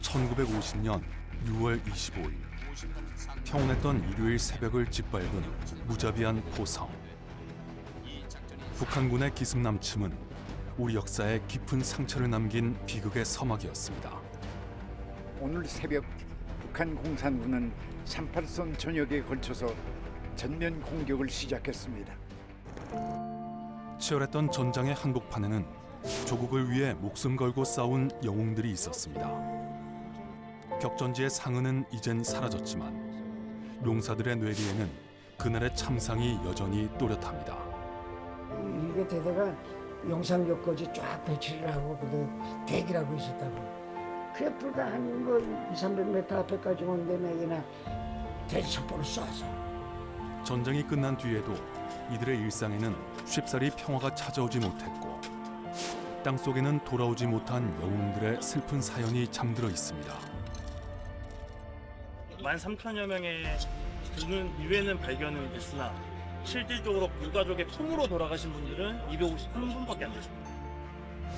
1950년 6월 25일 평온했던 일요일 새벽을 짓밟은 무자비한 포성. 북한군의 기습남침은 우리 역사에 깊은 상처를 남긴 비극의 서막이었습니다. 오늘 새벽 북한 공산군은 38선 전역에 걸쳐서 전면 공격을 시작했습니다. 치열했던 전장의 한복판에는 조국을 위해 목숨 걸고 싸운 영웅들이 있었습니다. 격전지의 상흔은 이젠 사라졌지만 용사들의 뇌리에는 그날의 참상이 여전히 또렷합니다. 이게 대대가 영상벽까지 쫙 배치를 하고 대기를 하고 있었다고. 그래 불과 한 200~300m 앞에까지 온 데면이나 돼지 첩보를 쏴서. 전쟁이 끝난 뒤에도 이들의 일상에는 쉽사리 평화가 찾아오지 못했고 땅속에는 돌아오지 못한 영웅들의 슬픈 사연이 잠들어 있습니다. 13,000여 명의 유해는 발견은 됐으나 실질적으로 불가족의 품으로 돌아가신 분들은 251분밖에 안 됐습니다.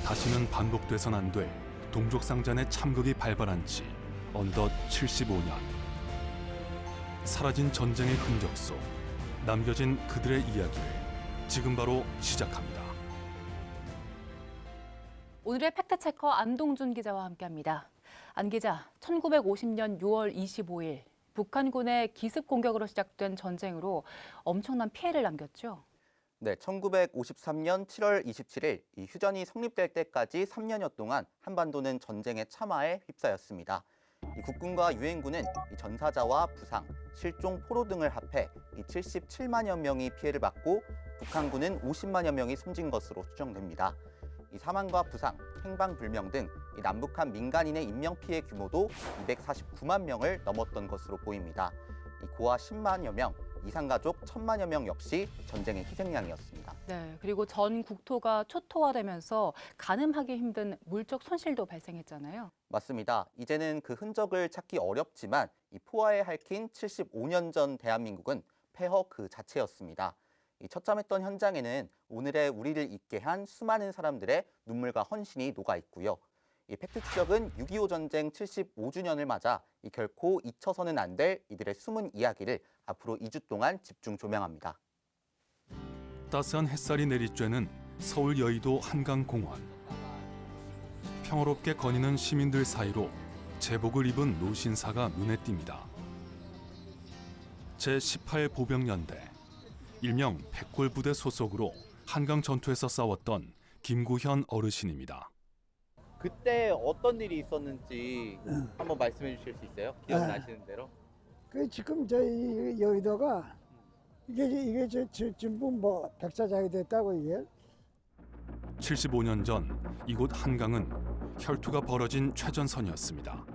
다시는 반복돼선 안 될 동족상잔의 참극이 발발한 지 어느덧 75년. 사라진 전쟁의 흔적 속 남겨진 그들의 이야기를 지금 바로 시작합니다. 오늘의 팩트체커 안동준 기자와 함께합니다. 안 기자, 1950년 6월 25일 북한군의 기습 공격으로 시작된 전쟁으로 엄청난 피해를 남겼죠. 네, 1953년 7월 27일 이 휴전이 성립될 때까지 3년여 동안 한반도는 전쟁의 참화에 휩싸였습니다. 이 국군과 유엔군은 이 전사자와 부상, 실종, 포로 등을 합해 이 77만여 명이 피해를 받고 북한군은 50만여 명이 숨진 것으로 추정됩니다. 이 사망과 부상, 행방불명 등 이 남북한 민간인의 인명 피해 규모도 249만 명을 넘었던 것으로 보입니다. 이 고아 10만여 명, 이산가족 1,000만여 명 역시 전쟁의 희생양이었습니다. 네, 그리고 전 국토가 초토화되면서 가늠하기 힘든 물적 손실도 발생했잖아요. 맞습니다. 이제는 그 흔적을 찾기 어렵지만 이 포화에 핥힌 75년 전 대한민국은 폐허 그 자체였습니다. 이 처참했던 현장에는 오늘의 우리를 있게 한 수많은 사람들의 눈물과 헌신이 녹아 있고요. 이 팩트 추적은 6.25 전쟁 75주년을 맞아 결코 잊혀서는 안 될 이들의 숨은 이야기를 앞으로 2주 동안 집중 조명합니다. 따스한 햇살이 내리쬐는 서울 여의도 한강공원. 평화롭게 거니는 시민들 사이로 제복을 입은 노신사가 눈에 띕니다. 제18보병연대, 일명 백골부대 소속으로 한강 전투에서 싸웠던 김구현 어르신입니다. 그때 어떤 일이 있었는지 한번 말씀해 주실 수 있어요? 기억나시는 대로? 그 지금 저희 여의도가 이게 전부 뭐 백사장이 됐다고 이게. 75년 전 이곳 한강은 혈투가 벌어진 최전선이었습니다.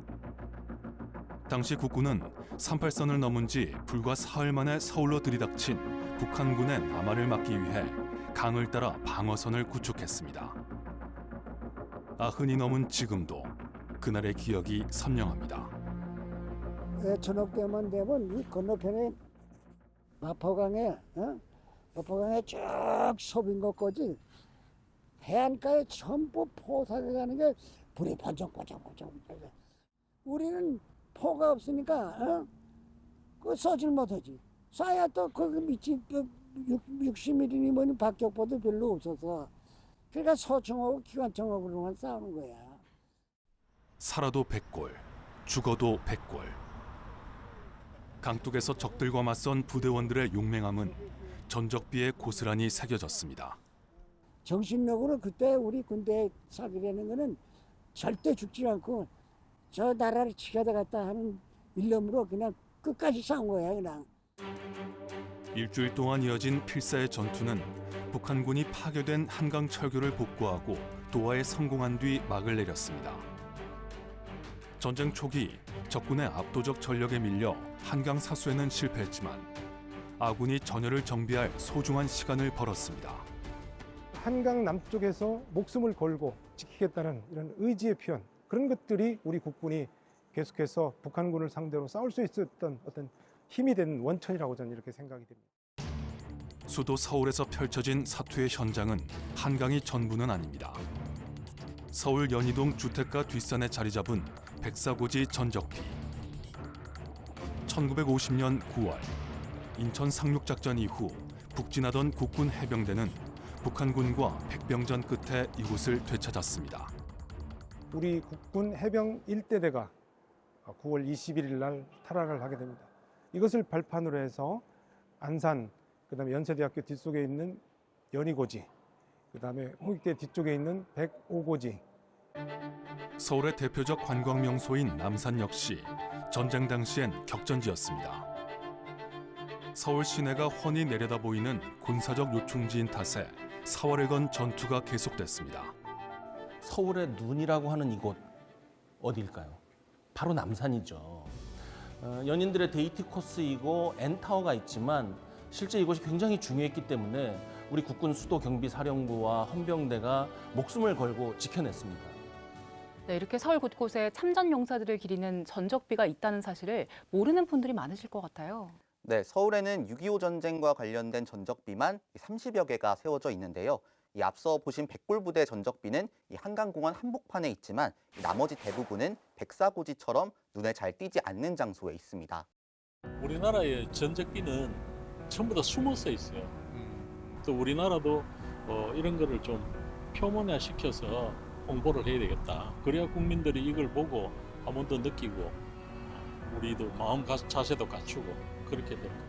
당시 국군은 38선을 넘은 지 불과 사흘 만에 서울로 들이닥친 북한군의 남하를 막기 위해 강을 따라 방어선을 구축했습니다. 아흔이 넘은 지금도 그날의 기억이 선명합니다. 저녁 때만 되면 이 건너편에 마포강에 쭉 섭인 것까지 해안가에 전부 포사가 가는 게 불이 번쩍번쩍. 우리는 포가 없으니까 그 쏘질 못하지. 쏴야 또 거기 밑이 60mm면 박격포도 별로 없어서 그러니까 소총하고 기관총하고만 싸우는 거야. 살아도 백골, 죽어도 백골. 강둑에서 적들과 맞선 부대원들의 용맹함은 전적비에 고스란히 새겨졌습니다. 정신력으로 그때 우리 군대 사기라는 거는 절대 죽지 않고 저 나라를 지켜다갔다 하는 일념으로 그냥 끝까지 싸운 거야 그냥. 일주일 동안 이어진 필사의 전투는 북한군이 파괴된 한강 철교를 복구하고 도하에 성공한 뒤 막을 내렸습니다. 전쟁 초기 적군의 압도적 전력에 밀려 한강 사수에는 실패했지만 아군이 전열을 정비할 소중한 시간을 벌었습니다. 한강 남쪽에서 목숨을 걸고 지키겠다는 이런 의지의 표현, 그런 것들이 우리 국군이 계속해서 북한군을 상대로 싸울 수 있었던 어떤 힘이 된 원천이라고 저는 이렇게 생각이 됩니다. 수도 서울에서 펼쳐진 사투의 현장은 한강이 전부는 아닙니다. 서울 연희동 주택가 뒷산에 자리 잡은 백사고지 전적비. 1950년 9월 인천 상륙작전 이후 북진하던 국군 해병대는 북한군과 백병전 끝에 이곳을 되찾았습니다. 우리 국군 해병 1대대가 9월 21일 날 탈환을 하게 됩니다. 이것을 발판으로 해서 안산, 그다음에 연세대학교 뒷속에 있는 연희고지, 그다음에 홍익대 뒤쪽에 있는 105고지. 서울의 대표적 관광 명소인 남산 역시 전쟁 당시엔 격전지였습니다. 서울 시내가 훤히 내려다 보이는 군사적 요충지인 탓에 사활을 건 전투가 계속됐습니다. 서울의 눈이라고 하는 이곳 어디일까요? 바로 남산이죠. 연인들의 데이트 코스이고 N타워가 있지만 실제 이곳이 굉장히 중요했기 때문에 우리 국군 수도 경비사령부와 헌병대가 목숨을 걸고 지켜냈습니다. 네, 이렇게 서울 곳곳에 참전 용사들을 기리는 전적비가 있다는 사실을 모르는 분들이 많으실 것 같아요. 네, 서울에는 6.25 전쟁과 관련된 전적비만 30여 개가 세워져 있는데요. 이 앞서 보신 백골부대 전적비는 이 한강공원 한복판에 있지만 나머지 대부분은 백사고지처럼 눈에 잘 띄지 않는 장소에 있습니다. 우리나라의 전적비는 전부 다 숨어서 있어요. 또 우리나라도 이런 거를 좀 표면화 시켜서 홍보를 해야 되겠다. 그래야 국민들이 이걸 보고 한 번 더 느끼고 우리도 마음 자세도 갖추고 그렇게 될 거예요.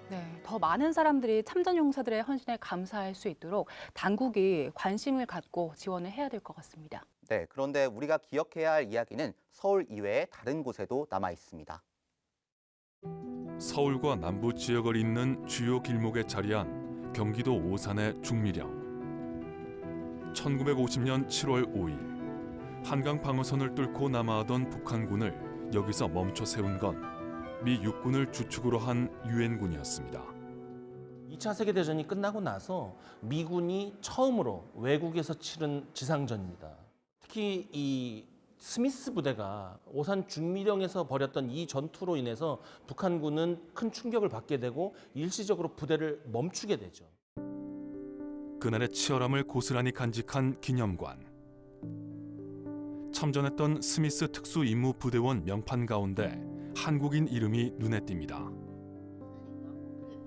네, 더 많은 사람들이 참전 용사들의 헌신에 감사할 수 있도록 당국이 관심을 갖고 지원을 해야 될 것 같습니다. 네, 그런데 우리가 기억해야 할 이야기는 서울 이외의 다른 곳에도 남아 있습니다. 서울과 남부 지역을 잇는 주요 길목에 자리한 경기도 오산의 중미령. 1950년 7월 5일 한강 방어선을 뚫고 남하하던 북한군을 여기서 멈춰 세운 건 미 육군을 주축으로 한 유엔군이었습니다. 2차 세계대전이 끝나고 나서 미군이 처음으로 외국에서 치른 지상전입니다. 특히 이 스미스 부대가 오산 중미령에서 벌였던 이 전투로 인해서 북한군은 큰 충격을 받게 되고 일시적으로 부대를 멈추게 되죠. 그날의 치열함을 고스란히 간직한 기념관. 참전했던 스미스 특수임무부대원 명판 가운데 한국인 이름이 눈에 띕니다.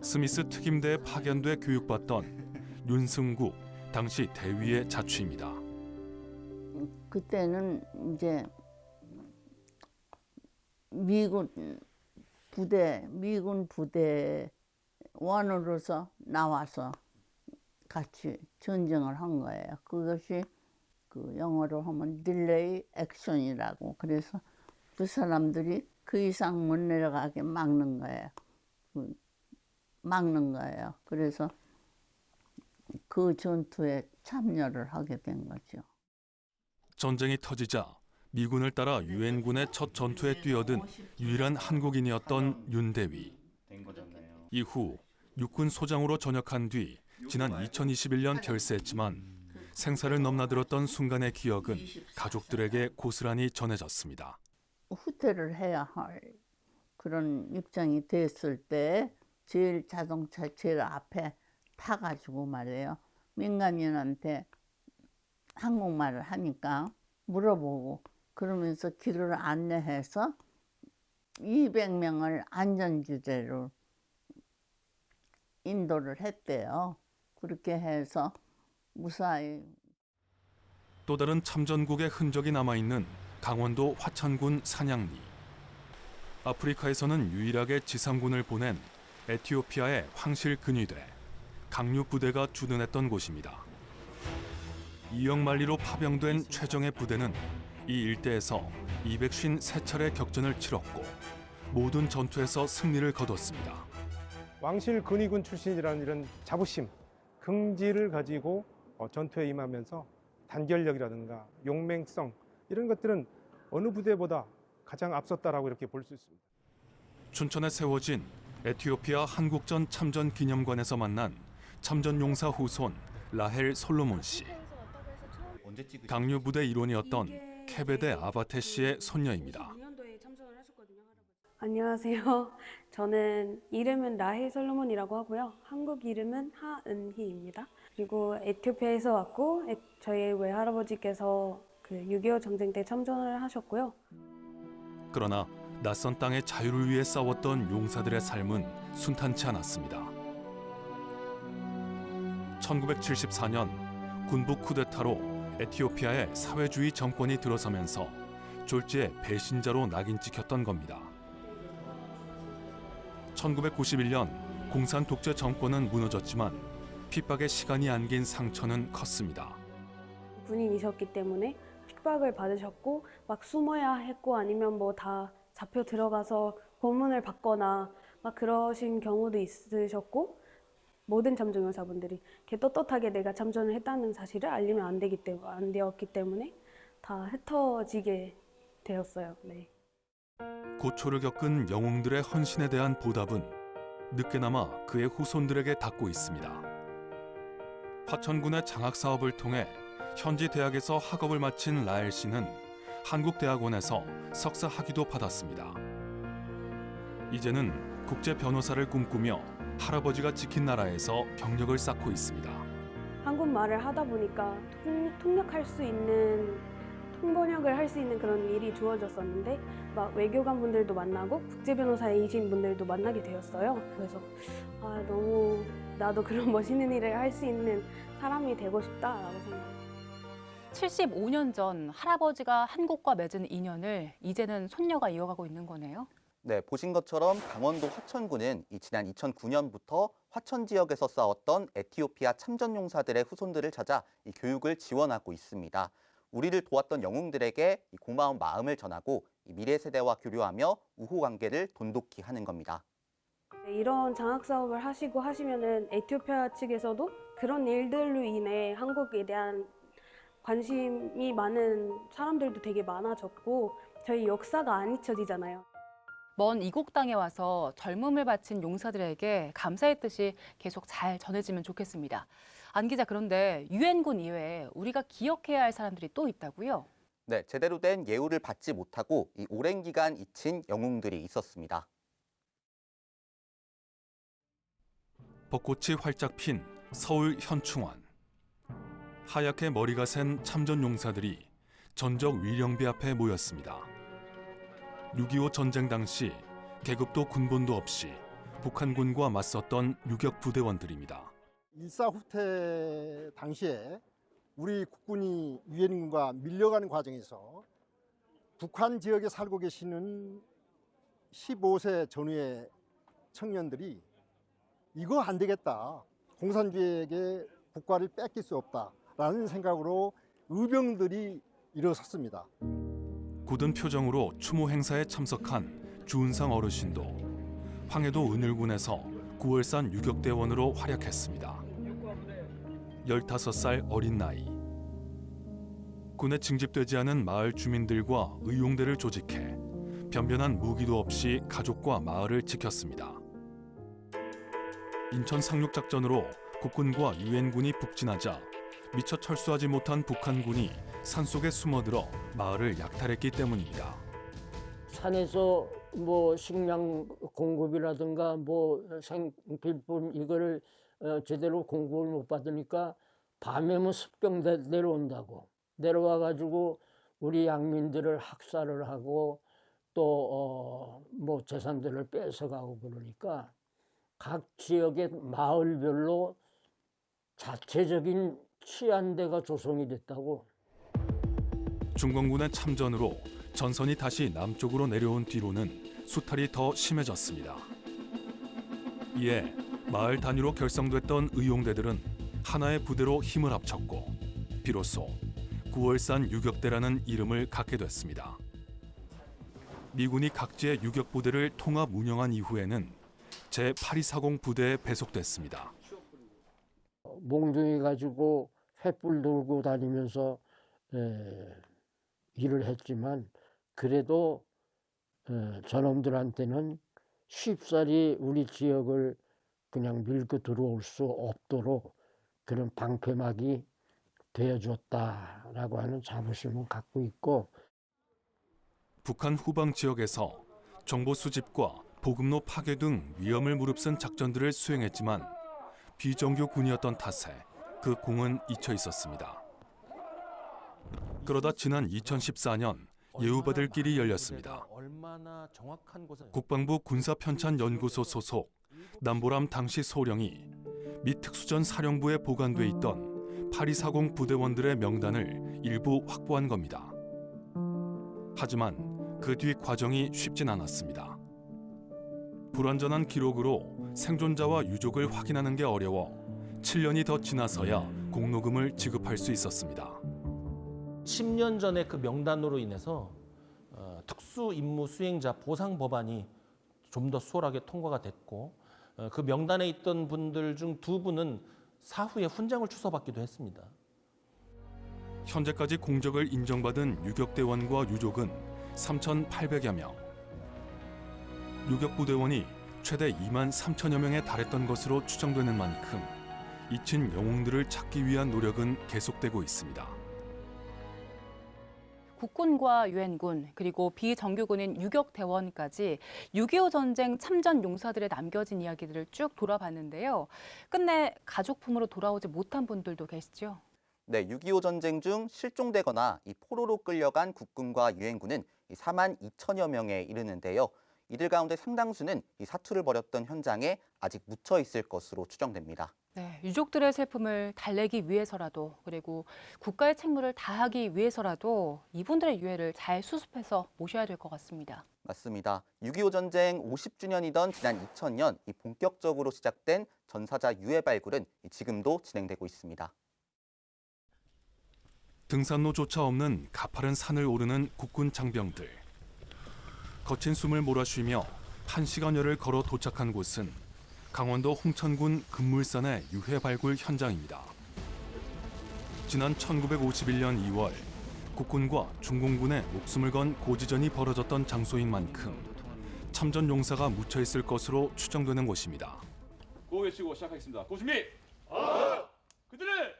스미스 특임대에 파견돼 교육받던 윤승국 당시 대위의 자취입니다. 그때는 이제 미군 부대원으로서 나와서 같이 전쟁을 한 거예요. 그것이 그 영어로 하면 딜레이 액션이라고. 그래서 그 사람들이 그 이상 못 내려가게 막는 거예요. 그래서 그 전투에 참여를 하게 된 거죠. 전쟁이 터지자 미군을 따라 유엔군의 첫 전투에 뛰어든 유일한 한국인이었던 윤 대위. 이후 육군 소장으로 전역한 뒤 지난 2021년 별세했지만 생사를 넘나들었던 순간의 기억은 가족들에게 고스란히 전해졌습니다. 후퇴를 해야 할 그런 입장이 됐을 때 제일 자동차 제일 앞에 타가지고 말이에요. 민간인한테 한국말을 하니까 물어보고 그러면서 길을 안내해서 200명을 안전지대로 인도를 했대요. 그렇게 해서 무사히. 또 다른 참전국의 흔적이 남아있는 강원도 화천군 산양리. 아프리카에서는 유일하게 지상군을 보낸 에티오피아의 황실 근위대, 강류 부대가 주둔했던 곳입니다. 이역만리로 파병된 최정예 부대는 이 일대에서 253차례 격전을 치렀고 모든 전투에서 승리를 거뒀습니다. 왕실 근위군 출신이라는 이런 자부심, 긍지를 가지고 전투에 임하면서 단결력이라든가 용맹성 이런 것들은 어느 부대보다 가장 앞섰다라고 이렇게 볼 수 있습니다. 춘천에 세워진 에티오피아 한국전 참전 기념관에서 만난 참전 용사 후손 라헬 솔로몬 씨. 강류 부대 일원이었던 케베데 아바테 씨의 손녀입니다. 안녕하세요. 저는 이름은 라헬 솔로몬이라고 하고요. 한국 이름은 하은희입니다. 그리고 에티오피아에서 왔고 저희 외할아버지께서 그 6.25 전쟁 때 참전을 하셨고요. 그러나 낯선 땅의 자유를 위해 싸웠던 용사들의 삶은 순탄치 않았습니다. 1974년 군부 쿠데타로 에티오피아에 사회주의 정권이 들어서면서 졸지에 배신자로 낙인 찍혔던 겁니다. 1991년 공산 독재 정권은 무너졌지만 핍박의 시간이 안긴 상처는 컸습니다. 군인이셨기 때문에 핍박을 받으셨고 막 숨어야 했고 아니면 뭐 다 잡혀 들어가서 고문을 받거나 막 그러신 경우도 있으셨고 모든 참전용사분들이 이렇게 떳떳하게 내가 참전을 했다는 사실을 알리면 안 되었기 때문에 다 흩어지게 되었어요. 네. 고초를 겪은 영웅들의 헌신에 대한 보답은 늦게나마 그의 후손들에게 닿고 있습니다. 화천군의 장학 사업을 통해 현지 대학에서 학업을 마친 라엘 씨는 한국대학원에서 석사 학위도 받았습니다. 이제는 국제 변호사를 꿈꾸며 할아버지가 지킨 나라에서 경력을 쌓고 있습니다. 한국말을 하다 보니까 통역할 수 있는 통번역을 할 수 있는 그런 일이 주어졌었는데 막 외교관 분들도 만나고 국제 변호사이신 분들도 만나게 되었어요. 그래서 너무 나도 그런 멋있는 일을 할 수 있는 사람이 되고 싶다라고 생각해요. 75년 전 할아버지가 한국과 맺은 인연을 이제는 손녀가 이어가고 있는 거네요. 네, 보신 것처럼 강원도 화천군은 지난 2009년부터 화천 지역에서 싸웠던 에티오피아 참전용사들의 후손들을 찾아 교육을 지원하고 있습니다. 우리를 도왔던 영웅들에게 고마운 마음을 전하고 미래 세대와 교류하며 우호 관계를 돈독히 하는 겁니다. 이런 장학 사업을 하시면은 에티오피아 측에서도 그런 일들로 인해 한국에 대한 관심이 많은 사람들도 되게 많아졌고 저희 역사가 안 잊혀지잖아요. 먼 이국 땅에 와서 젊음을 바친 용사들에게 감사의 뜻이 계속 잘 전해지면 좋겠습니다. 안 기자, 그런데 유엔군 이외에 우리가 기억해야 할 사람들이 또 있다고요? 네, 제대로 된 예우를 받지 못하고 오랜 기간 잊힌 영웅들이 있었습니다. 벚꽃이 활짝 핀 서울 현충원. 하얗게 머리가 센 참전 용사들이 전적 위령비 앞에 모였습니다. 6.25 전쟁 당시 계급도 군번도 없이 북한군과 맞섰던 유격 부대원들입니다. 일사후퇴 당시에 우리 국군이 유엔군과 밀려가는 과정에서 북한 지역에 살고 계시는 15세 전후의 청년들이 이거 안 되겠다. 공산주의에게 국가를 뺏길 수 없다라는 생각으로 의병들이 일어섰습니다. 굳은 표정으로 추모 행사에 참석한 주은상 어르신도 황해도 은일군에서 9월산 유격대원으로 활약했습니다. 15살 어린 나이. 군에 징집되지 않은 마을 주민들과 의용대를 조직해 변변한 무기도 없이 가족과 마을을 지켰습니다. 인천 상륙작전으로 국군과 유엔군이 북진하자 미처 철수하지 못한 북한군이 산속에 숨어들어 마을을 약탈했기 때문입니다. 산에서 뭐 식량 공급이라든가 뭐 생필품 이거를 제대로 공급을 못 받으니까 밤에면 습경 내려온다고 내려와가지고 우리 양민들을 학살을 하고 또 뭐 재산들을 뺏어가고 그러니까 각 지역의 마을별로 자체적인 치안대가 조성이 됐다고. 중공군의 참전으로 전선이 다시 남쪽으로 내려온 뒤로는 수탈이 더 심해졌습니다. 이에 마을 단위로 결성됐던 의용대들은 하나의 부대로 힘을 합쳤고 비로소 9월산 유격대라는 이름을 갖게 됐습니다. 미군이 각지의 유격부대를 통합 운영한 이후에는 제8240 부대에 배속됐습니다. 몽둥이 가지고 횃불 들고 다니면서 일을 했지만 그래도 저놈들한테는 쉽사리 우리 지역을 그냥 밀고 들어올 수 없도록 그런 방패막이 되어줬다라고 하는 자부심을 갖고 있고, 북한 후방 지역에서 정보 수집과 보급로 파괴 등 위험을 무릅쓴 작전들을 수행했지만 비정규 군이었던 탓에 그 공은 잊혀 있었습니다. 그러다 지난 2014년 예우받을 길이 열렸습니다. 얼마나 정확한 곳에 국방부 군사편찬연구소 소속 남보람 당시 소령이 미 특수전 사령부에 보관돼 있던 8240 부대원들의 명단을 일부 확보한 겁니다. 하지만 그 뒤 과정이 쉽진 않았습니다. 불완전한 기록으로 생존자와 유족을 확인하는 게 어려워 7년이 더 지나서야 공로금을 지급할 수 있었습니다. 10년 전에 그 명단으로 인해서 특수 임무 수행자 보상 법안이 좀 더 수월하게 통과가 됐고 그 명단에 있던 분들 중 2분은 사후에 훈장을 추서받기도 했습니다. 현재까지 공적을 인정받은 유격대원과 유족은 3,800여 명. 유격부대원이 최대 2만 3천여 명에 달했던 것으로 추정되는 만큼 잊힌 영웅들을 찾기 위한 노력은 계속되고 있습니다. 국군과 유엔군 그리고 비정규군인 유격대원까지 6.25 전쟁 참전 용사들의 남겨진 이야기들을 쭉 돌아봤는데요. 끝내 가족품으로 돌아오지 못한 분들도 계시죠? 네, 6.25 전쟁 중 실종되거나 이 포로로 끌려간 국군과 유엔군은 4만 2천여 명에 이르는데요. 이들 가운데 상당수는 이 사투를 벌였던 현장에 아직 묻혀 있을 것으로 추정됩니다. 네, 유족들의 슬픔을 달래기 위해서라도 그리고 국가의 책무를 다하기 위해서라도 이분들의 유해를 잘 수습해서 모셔야 될 것 같습니다. 맞습니다. 6.25 전쟁 50주년이던 지난 2000년 이 본격적으로 시작된 전사자 유해 발굴은 지금도 진행되고 있습니다. 등산로조차 없는 가파른 산을 오르는 국군 장병들. 거친 숨을 몰아쉬며 1시간여를 걸어 도착한 곳은 강원도 홍천군 금물산의 유해 발굴 현장입니다. 지난 1951년 2월 국군과 중공군의 목숨을 건 고지전이 벌어졌던 장소인 만큼 참전 용사가 묻혀 있을 것으로 추정되는 곳입니다. 고 외치고 시작하겠습니다. 고 준비! 그들을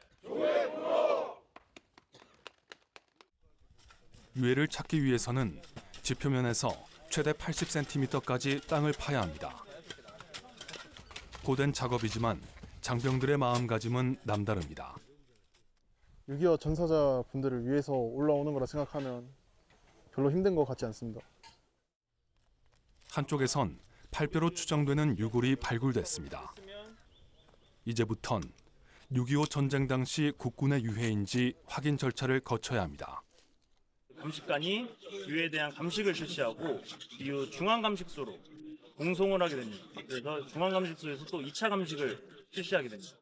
유해를 찾기 위해서는 지표면에서 최대 80cm까지 땅을 파야 합니다. 고된 작업이지만 장병들의 마음가짐은 남다릅니다. 6.25 전사자 분들을 위해서 올라오는 거라 생각하면 별로 힘든 것 같지 않습니다. 한쪽에선 8뼈로 추정되는 유골이 발굴됐습니다. 이제부턴 6.25 전쟁 당시 국군의 유해인지 확인 절차를 거쳐야 합니다. 감식관이 유해에 대한 감식을 실시하고 이후 중앙감식소로 공송을 하게 됩니다. 그래서 중앙감식소에서 또 2차 감식을 실시하게 됩니다.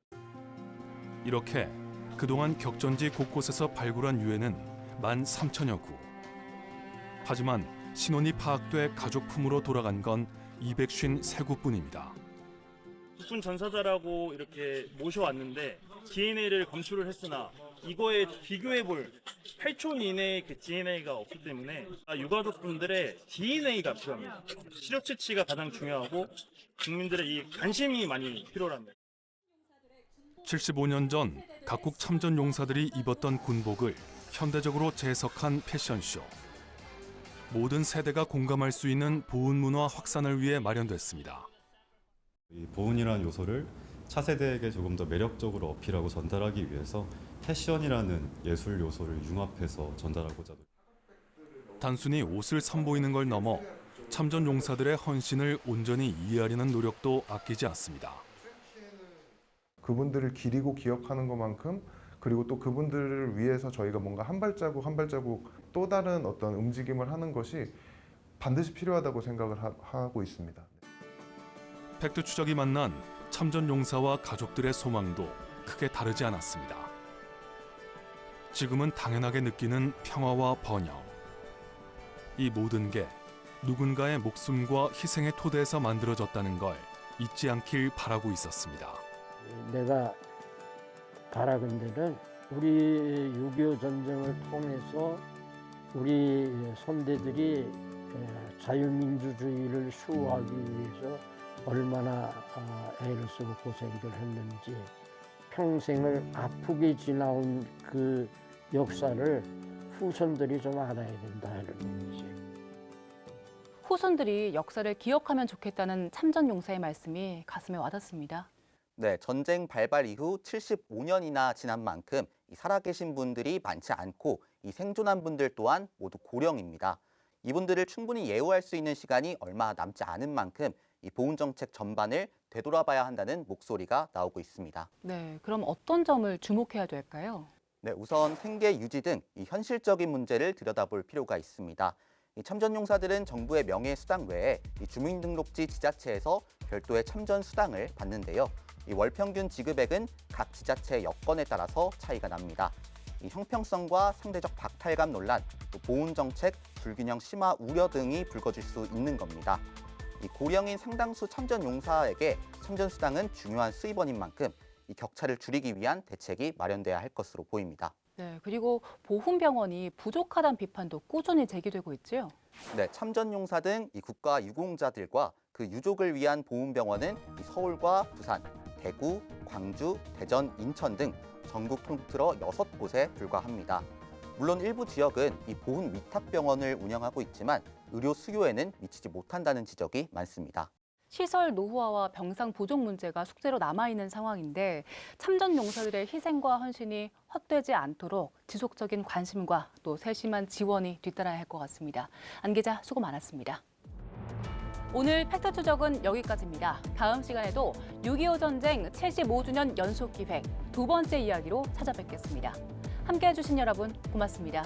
이렇게 그동안 격전지 곳곳에서 발굴한 유해는 13,000여 구. 하지만 신원이 파악돼 가족품으로 돌아간 건 253구뿐입니다. 국군 전사자라고 이렇게 모셔왔는데 DNA를 검출을 했으나 이거에 비교해볼 8초 이내의 그 DNA가 없기 때문에 유가족분들의 DNA가 필요합니다. 시력 채취가 가장 중요하고 국민들의 이 관심이 많이 필요합니다. 75년 전 각국 참전 용사들이 입었던 군복을 현대적으로 재해석한 패션쇼. 모든 세대가 공감할 수 있는 보훈 문화 확산을 위해 마련됐습니다. 이 보훈이라는 요소를 차세대에게 조금 더 매력적으로 어필하고 전달하기 위해서 패션이라는 예술 요소를 융합해서 전달하고자. 단순히 옷을 선보이는 걸 넘어 참전 용사들의 헌신을 온전히 이해하려는 노력도 아끼지 않습니다. 그분들을 기리고 기억하는 것만큼 그리고 또 그분들을 위해서 저희가 뭔가 한 발자국 한 발자국 또 다른 어떤 움직임을 하는 것이 반드시 필요하다고 생각을 하고 있습니다. 팩트 추적이 만난 참전 용사와 가족들의 소망도 크게 다르지 않았습니다. 지금은 당연하게 느끼는 평화와 번영. 이 모든 게 누군가의 목숨과 희생의 토대에서 만들어졌다는 걸 잊지 않길 바라고 있었습니다. 내가 바라건대는 우리 6.25 전쟁을 통해서 우리 선대들이 자유민주주의를 수호하기 위해서 얼마나 애를 쓰고 고생들 했는지 평생을 아프게 지나온 그 역사를 후손들이 좀 알아야 된다 이런 얘기죠. 후손들이 역사를 기억하면 좋겠다는 참전 용사의 말씀이 가슴에 와닿습니다. 네, 전쟁 발발 이후 75년이나 지난 만큼 살아계신 분들이 많지 않고 이 생존한 분들 또한 모두 고령입니다. 이분들을 충분히 예우할 수 있는 시간이 얼마 남지 않은 만큼 이 보훈 정책 전반을 되돌아봐야 한다는 목소리가 나오고 있습니다. 네, 그럼 어떤 점을 주목해야 될까요? 네, 우선 생계 유지 등 이 현실적인 문제를 들여다볼 필요가 있습니다. 이 참전용사들은 정부의 명예수당 외에 이 주민등록지 지자체에서 별도의 참전 수당을 받는데요. 이 월 평균 지급액은 각 지자체 여건에 따라서 차이가 납니다. 이 형평성과 상대적 박탈감 논란, 또 보훈 정책 불균형 심화 우려 등이 불거질 수 있는 겁니다. 이 고령인 상당수 참전 용사에게 참전 수당은 중요한 수입원인 만큼 이 격차를 줄이기 위한 대책이 마련돼야 할 것으로 보입니다. 네, 그리고 보훈병원이 부족하다는 비판도 꾸준히 제기되고 있죠. 네, 참전 용사 등 이 국가 유공자들과 그 유족을 위한 보훈병원은 이 서울과 부산, 대구, 광주, 대전, 인천 등 전국 통틀어 6곳에 불과합니다. 물론 일부 지역은 이 보훈 위탁병원을 운영하고 있지만 의료 수요에는 미치지 못한다는 지적이 많습니다. 시설 노후화와 병상 부족 문제가 숙제로 남아있는 상황인데 참전 용사들의 희생과 헌신이 헛되지 않도록 지속적인 관심과 또 세심한 지원이 뒤따라야 할 것 같습니다. 안 기자 수고 많았습니다. 오늘 팩트 추적은 여기까지입니다. 다음 시간에도 6.25 전쟁 75주년 연속 기획 두 번째 이야기로 찾아뵙겠습니다. 함께해 주신 여러분 고맙습니다.